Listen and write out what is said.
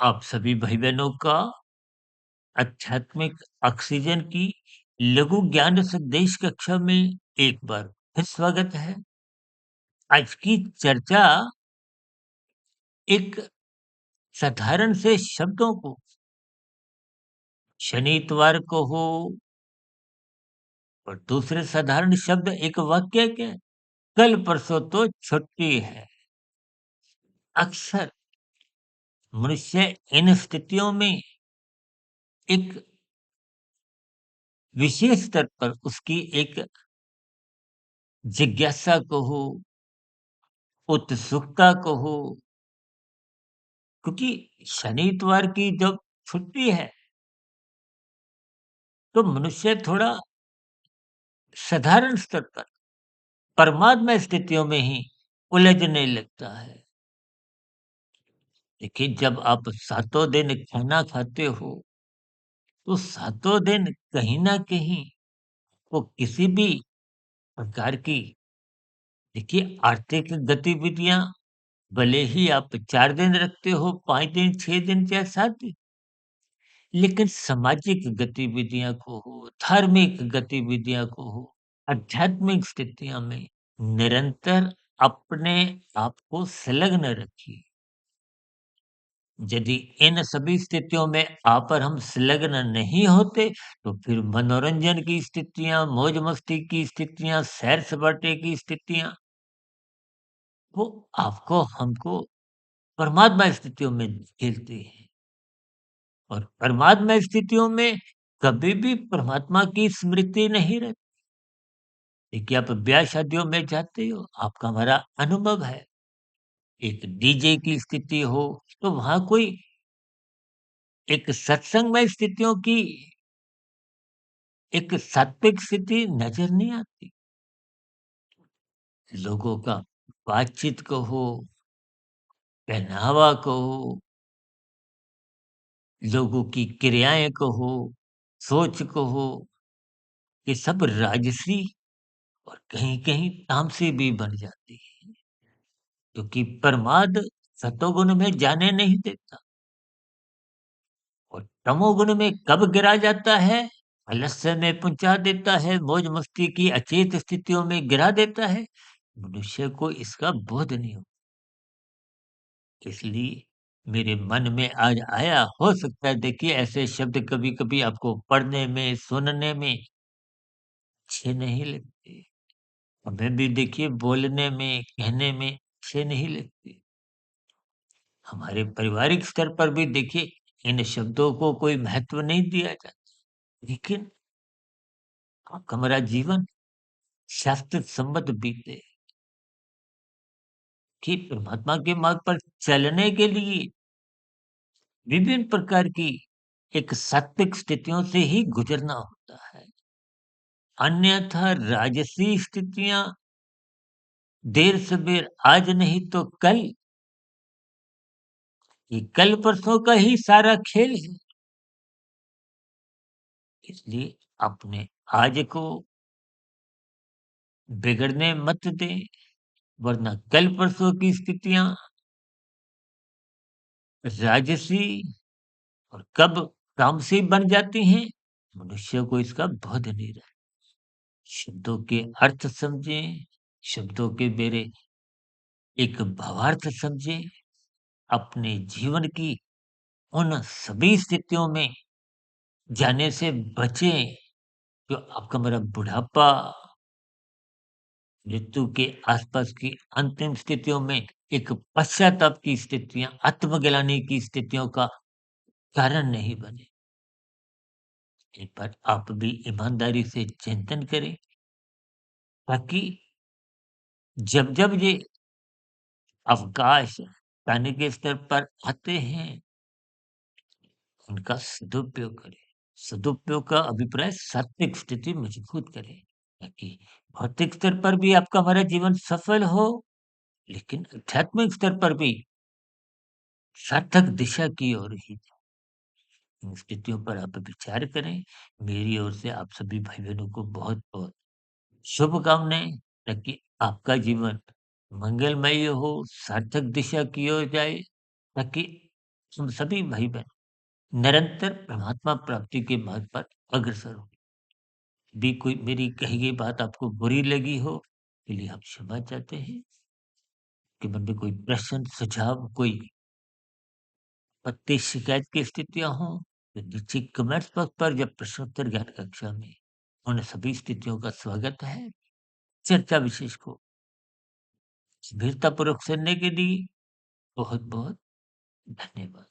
आप सभी भाई-बहनों का आध्यात्मिक ऑक्सीजन की लघु ज्ञान संदेश कक्षा में एक बार फिर स्वागत है। आज की चर्चा एक साधारण से शब्दों को शनिवार को हो और दूसरे साधारण शब्द एक वाक्य के कल परसों तो छुट्टी है। अक्सर मनुष्य इन स्थितियों में एक विशेष स्तर पर उसकी एक जिज्ञासा कहो, उत्सुकता कहो, क्योंकि शनि इतवार की जब छुट्टी है, तो मनुष्य थोड़ा साधारण स्तर पर परमात्मा स्थितियों में ही उलझने लगता है। देखिए, जब आप सातों दिन खाना खाते हो, तो सातों दिन कहीं न कहीं वो किसी भी प्रकार की देखिए आर्थिक गतिविधियाँ भले ही आप 4 दिन रखते हो, 5 दिन, 6 दिन या 7 दिन, लेकिन सामाजिक गतिविधियां को हो, धार्मिक गतिविधियां को हो, आध्यात्मिक स्थितियों में निरंतर अपने आप को संलग्न रखिए। यदि इन सभी स्थितियों में आप और हम संलग्न नहीं होते, तो फिर मनोरंजन की स्थितियां, मौज मस्ती की स्थितियां, सैर सपाटे की स्थितियां, वो आपको हमको परमात्मा स्थितियों में झेलती हैं। और परमात्मा स्थितियों में कभी भी परमात्मा की स्मृति नहीं रहती। देखिए, आप ब्याह शादियों में जाते हो, आपका हमारा अनुभव है। एक डीजे की स्थिति हो, तो वहाँ कोई एक सत्संगमय स्थितियों की एक सात्विक स्थिति नज़र नहीं आती। लोगों का बातचीत कहो, पहनावा कहो, लोगों की क्रियाएँ कहो, सोच कहो, ये सब राजसी और कहीं-कहीं तामसी भी बन जाती है। क्योंकि प्रमाद सतोगुण में जाने नहीं देता और तमोगुण में कब गिरा जाता है, आलस्य में पहुंचा देता है, मौज मस्ती की अचेत स्थितियों में गिरा देता है। मनुष्य को इसका बोध नहीं होता। इसलिए मेरे मन में आज आया, हो सकता है देखिए ऐसे शब्द कभी कभी आपको पढ़ने में सुनने में अच्छे नहीं लगते, हमें भी देखिए बोलने में कहने में अच्छे नहीं लगते। हमारे पारिवारिक स्तर पर भी देखिए इन शब्दों को कोई महत्व नहीं दिया जाता। लेकिन आपका हमारा जीवन शास्त्र सम्मत बीते कि परमात्मा के मार्ग पर चलने के लिए विभिन्न प्रकार की एक सात्विक स्थितियों से ही गुजरना होता है। अन्यथा राजसी स्थितियां देर सबेर आज नहीं तो कल, ये कल परसों का ही सारा खेल है। इसलिए अपने आज को बिगड़ने मत दें, वरना कल परसों की स्थितियां राजसी और कब तामसी बन जाती हैं, मनुष्य को इसका बोध नहीं रहा। शब्दों के अर्थ समझें, शब्दों के मेरे एक भावार्थ समझें, अपने जीवन की उन सभी स्थितियों में जाने से बचें, जो आपका मेरा बुढ़ापा, मृत्यु के आसपास की अंतिम स्थितियों में एक पश्चाताप की स्थितियां, आत्मग्लानि की स्थितियों का कारण नहीं बने। इन पर आप भी ईमानदारी से चिंतन करें, ताकि जब-जब ये अवकाश पानी के स्तर पर आते हैं, उनका सदुपयोग करें। सदुपयोग का अभिप्राय सात्विक स्थिति मजबूत करें, ताकि भौतिक स्तर पर भी आपका हमारा जीवन सफल हो, लेकिन आध्यात्मिक स्तर पर भी सार्थक दिशा की ओर ही जाए। इन स्थितियों पर आप विचार करें। मेरी ओर से आप सभी भाई-बहनों को बहुत-बहुत शुभकामनाएँ, ताकि आपका जीवन मंगलमय हो, सार्थक दिशा की ओर जाए, ताकि हम सभी भाई-बहन निरंतर परमात्मा प्राप्ति के मार्ग पर अग्रसर हों। यदि कोई मेरी कही गई बात आपको बुरी लगी हो, के लिए हम क्षमा चाहते हैं। आपके मन में कोई प्रश्न, सुझाव, कोई आपत्ति, शिकायत की स्थितियाँ हों, तो नीचे कमेंट्स बॉक्स पर या प्रश्नोत्तर ज्ञान कक्षा में उन सभी स्थितियों का स्वागत है। चर्चा विशेष को गंभीरतापूर्वक सुनने के लिए बहुत-बहुत धन्यवाद।